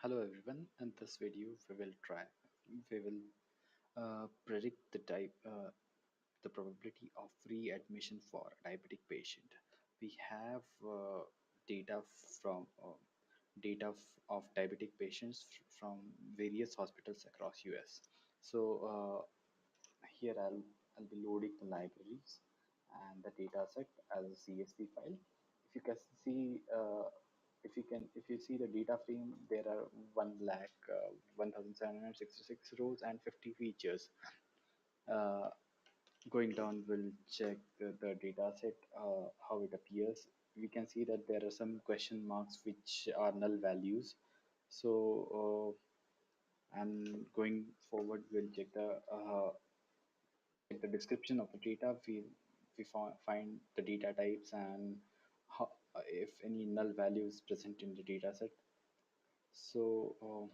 Hello everyone. In this video, we will predict the probability of readmission for a diabetic patient. We have data from of diabetic patients from various hospitals across US. So here I'll be loading the libraries and the data set as a CSV file. If you can see, if you see the data frame, there are 1,1766 rows and 50 features. Uh, Going down, we'll check the data set, how it appears. We can see that there are some question marks which are null values. So, and going forward, we'll check the description of the data. Find the data types and how, if any null value is present in the data set. So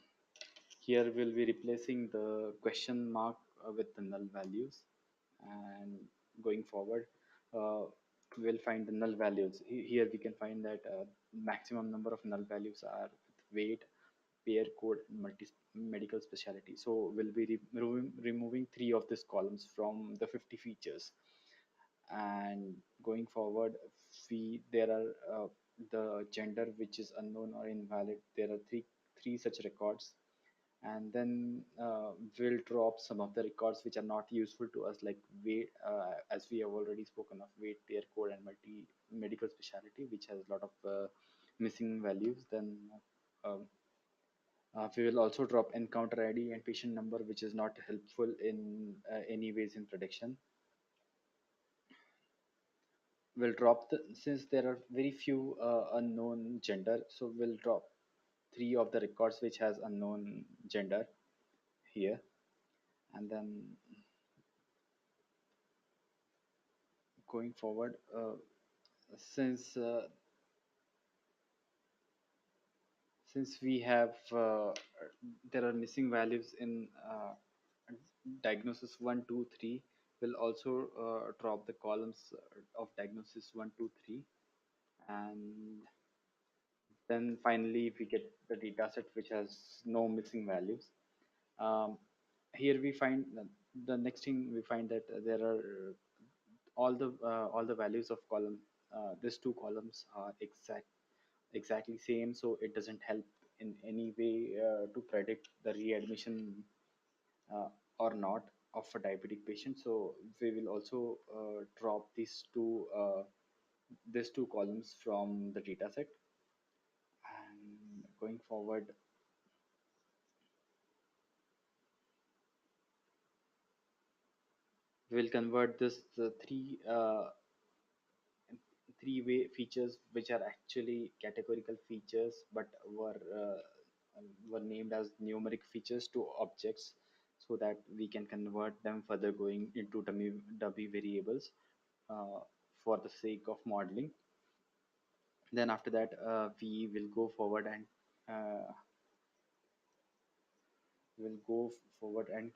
here we'll be replacing the question mark with the null values, and going forward, uh, we'll find the null values. Here we can find that maximum number of null values are with weight, pair code, and medical specialty. So we'll be removing three of these columns from the 50 features. And going forward, we there are the gender which is unknown or invalid. There are three such records, and then we'll drop some of the records which are not useful to us, like weight, as we have already spoken of weight, pair code, and medical specialty, which has a lot of missing values. Then um, we will also drop encounter ID and patient number, which is not helpful in any ways in prediction. We'll drop since there are very few unknown gender, so we'll drop three of the records which has unknown gender here. And then going forward, since uh, since we have there are missing values in diagnosis 1 2 3, we'll also drop the columns of diagnosis 1 2 3. And then finally we get the data set which has no missing values. um, Here we find the next thing, we find that there are all the values of column, these two columns are exactly same, so it doesn't help in any way to predict the readmission uh, or not of a diabetic patient. So we will also drop these two columns from the data set. And going forward, we will convert this the three-way features, which are actually categorical features but were named as numeric features, to objects, so that we can convert them further going into dummy variables for the sake of modeling. Then after that, we will go forward and uh,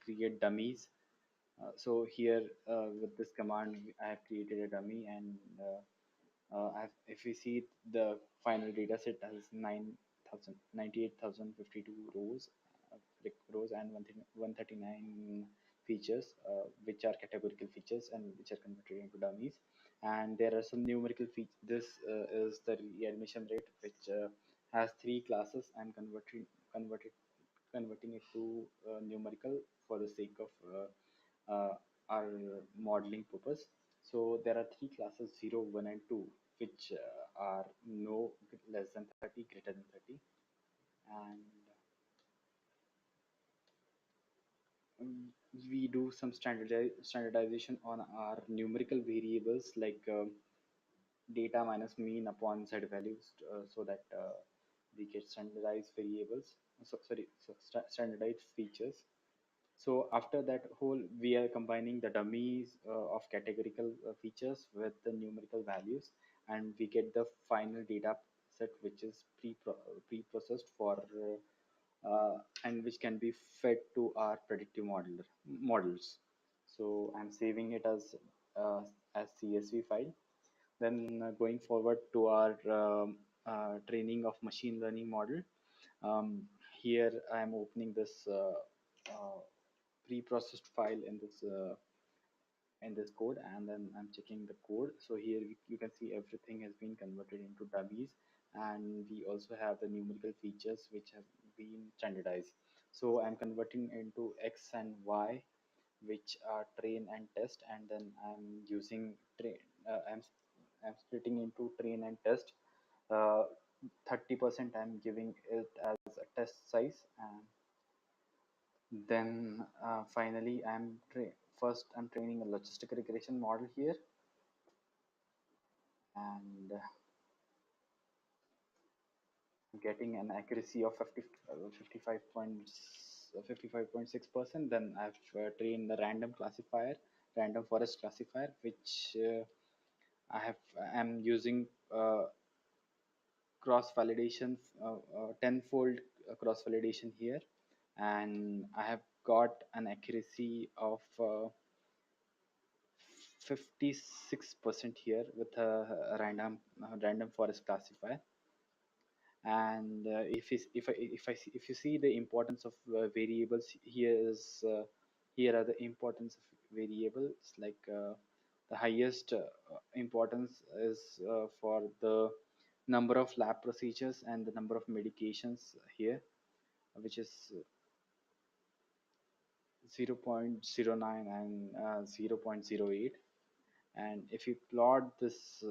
create dummies. So here, with this command, I have created a dummy, and if we see, the final data set has 98,052 rows, and 139 features, which are categorical features and which are converted into dummies. And there are some numerical features. This is the readmission rate, which has three classes. I'm converting it to numerical for the sake of our modeling purpose. So there are three classes, 0, 1, and 2, which are no less than 30, greater than 30. And we do some standardization on our numerical variables, like data minus mean upon z values, so that we get standardized variables. Standardized features. So after that whole, we are combining the dummies of categorical features with the numerical values, and we get the final data set, which is pre-processed for and which can be fed to our predictive models. So I'm saving it as CSV file. Then going forward to our training of machine learning model. Um, here I'm opening this pre-processed file in this code, and then I'm checking the code. So here you can see everything has been converted into dummies, and we also have the numerical features which have been standardized. So I'm converting into X and Y, which are train and test, and then I'm using train. I'm splitting into train and test. 30% I'm giving it as a test size, and then finally first I'm training a logistic regression model here, and getting an accuracy of 55.6%. Then I've trained the random forest classifier, which I'm using cross validation, tenfold cross validation here, and I have got an accuracy of 56% here with a random forest classifier. And if you see the importance of variables, here are the importance of variables, like the highest importance is for the number of lab procedures and the number of medications here, which is 0.09 and 0.08. And if you plot this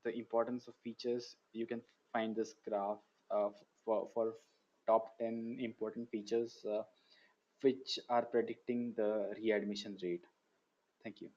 the importance of features, you can find this graph for top 10 important features which are predicting the readmission rate. Thank you.